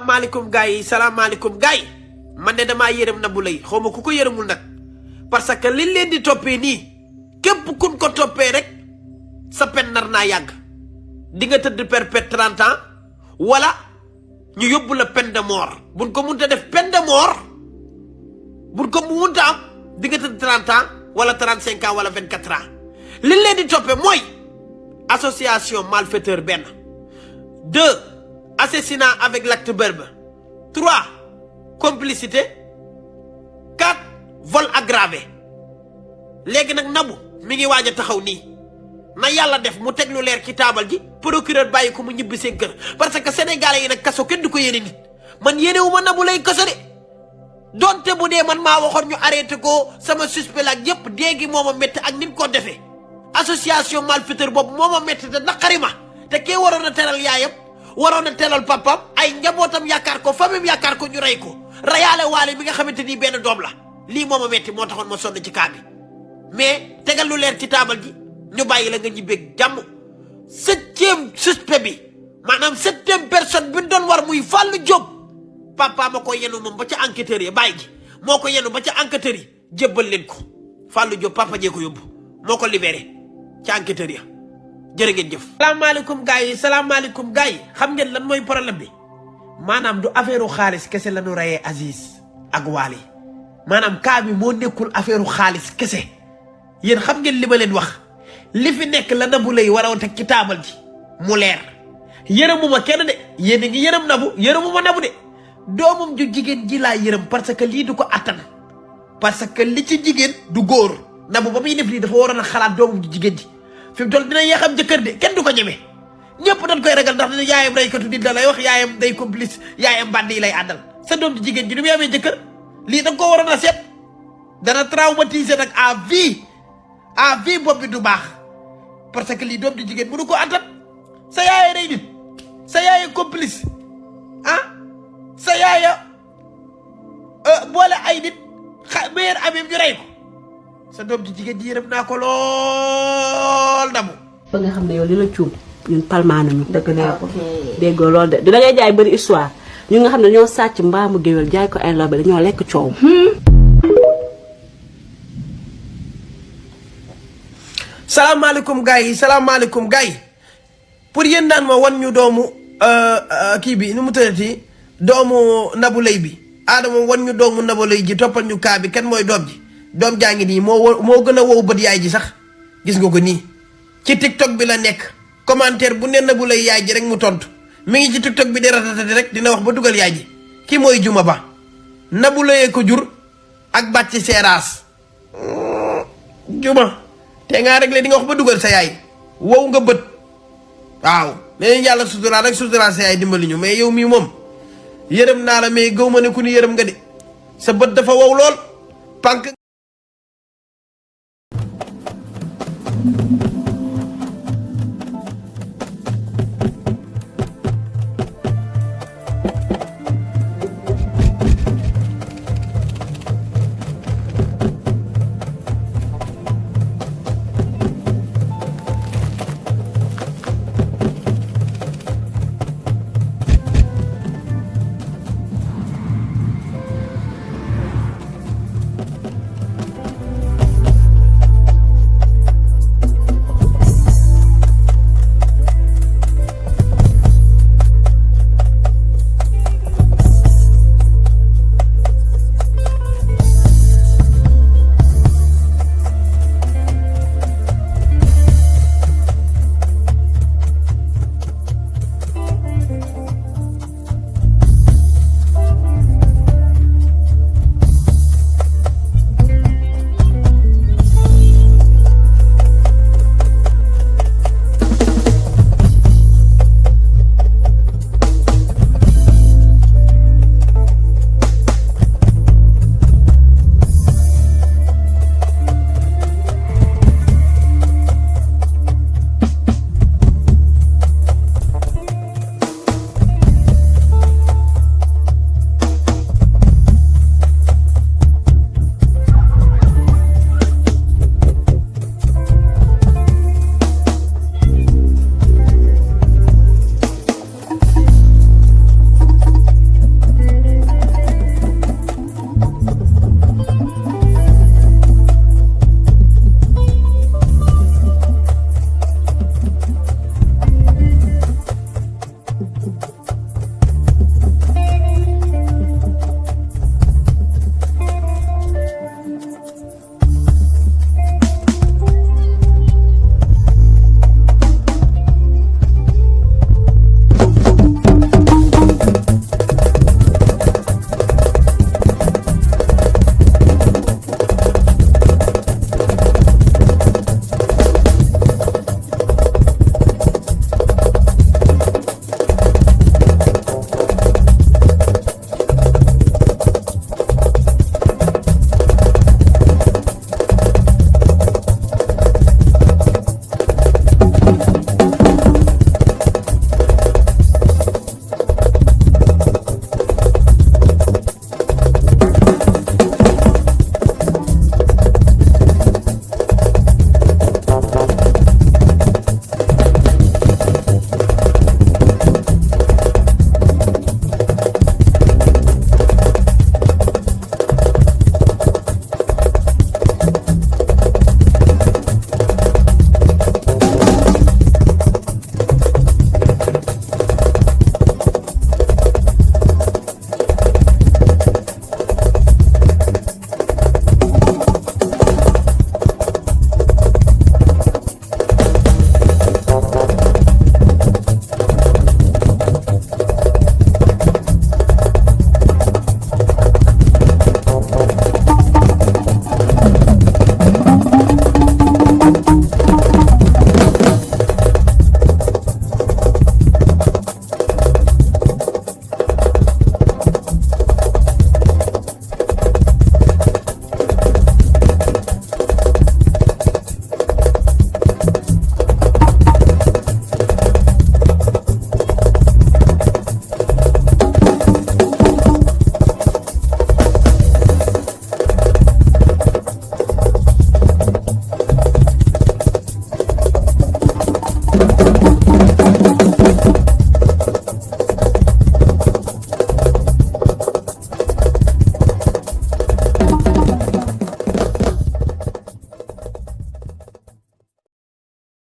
salaamaaleykum gars yi salaamaaleykum gars yi man de damaa yërëm Nabou Leye xaw ma ku ko yërëmul nag parce que liñ leen di toppee nii képp kun ko toppee rek sa pen nar naa yàgg di nga tëdd perpète 30 ans wala ñu yóbbu la peine de mort buñ ko munta def peine de mort buñ ko munta am di nga tëdd 30 ans wala 35 ans wala 24 ans liñ leen di toppee mooy association malfaiteur benn 2 assassinat avec l'acte verbe 3 complicité 4 vol aggravé léegi nag Nabou mi ngi waaj a taxaw nii na yàlla def mu teg lu leer ci taabal ji procureur bàyyi ko mu ñibbi seen kër parce que sénégalais yi nag kaso kenn du ko yéene nit man yéene wu ma Nabou Leye kaso de donte bu dee man maa waxoon ñu arrêté ko sama suspect la ak yëpp déegi moo ma métti ak ni mu ko defee association malfaiteur boobu moo ma métti te naqari ma te kee waroon a teral yaayam waroon a teelal papaam ay njabootam yaakaar ko famille yaakaar ko ñu rey ko reyaale waale bi nga xamante ni benn doom la lii moo ma metti moo taxoon ma sonn ci kaa bi mais tegal lu leer ci taabal ji ñu bàyyi la nga ñibbeeg jàmm 7e suspect bi maanaam 7e personne bi doon war muy Fallou Diop papa ma ko yenu moom ba ca enquêteur yi bàyyi ji moo ko yenu ba ca enquêteur yi jébbal leen ko Fallou Diop papa jee ko yóbbu moo ko libéré ca enquêteur ya jërë ngeen jëf. salaamaaleykum gars yi salaamaaleykum gars yi xam ngeen lan mooy problème bi maanaam du affaire xaalis kese la ñu reyee Aziz ak Waly maanaam cas bi moo nekkul affaire xaalis kese yéen xam ngeen li ma leen wax li fi nekk la Nabou Leye waroon teg ci taabal ji mu leer yërëmu ma kenn de yéen a ngi yërëm Nabou yërëmu ma Nabou de doomam ju jigéen ji laa yërëm parce que lii du ko attan parce que li ci jigéen du góor Nabou ba muy def lii dafa waroon a xalaat doomam ju jigéen ji. fi mu toll dina yeexam jëkkër de kenn du ko ñeme ñëpp dañ koy ragal ndax dina yaayam reykatu nit da lay wax yaayam day complice yaayam band yi lay àndal sa doom ji jigéen ji ni muy amee jëkkër lii da nga ko waroon a seet dana traumatiser nag à vie bopp bi du baax parce que lii doom ji jigéen mënu ko àttan sa yaaya rey nit sa yaaya complice sa yaaya boole ay nit meilleur amim ñu rey ko sa doom ji jigéen ji yërëm naa ko lool Nabou. ba nga xam ne yow li la cuub ñun palmaa nañu. dëgg naa ko déggoo loolu de du da ngay jaay bëri histoire ñun nga xam ne ñoo sàcc mbaamu géwél jaay ko ay lobe dañoo lekk coow. salaamaaleykum gars yi salaamaaleykum gars yi pour yéen daan ma wan ñu doomu kii bi nu mu tëddati doomu Nabou Leye bi Adama wan ñu doomu Nabou Leye ji toppal ñu kaa bi kan mooy doom ji. doom jaa ngi nii moo gën a wow bët yaay ji sax gis nga ko nii ci TikTok bi la nekk commentaire bu ne Nabou Leye yaay ji rek mu tontu mi ngi ci TikTok bi di ratatati rek dina wax ba dugal yaay ji kii mooy Juma Ba Nabou Leye ko jur ak bàcc seeraas Juma te ngaa rek le di nga wax ba dugal sa yaay wow nga bët waaw mais yàlla suturaa rek suturaa sa yaay dimbali ñu mais yow mii moom yërëm naa la mais gëw ma ne ku ni yërëm nga de sa bët dafa wow lool pànk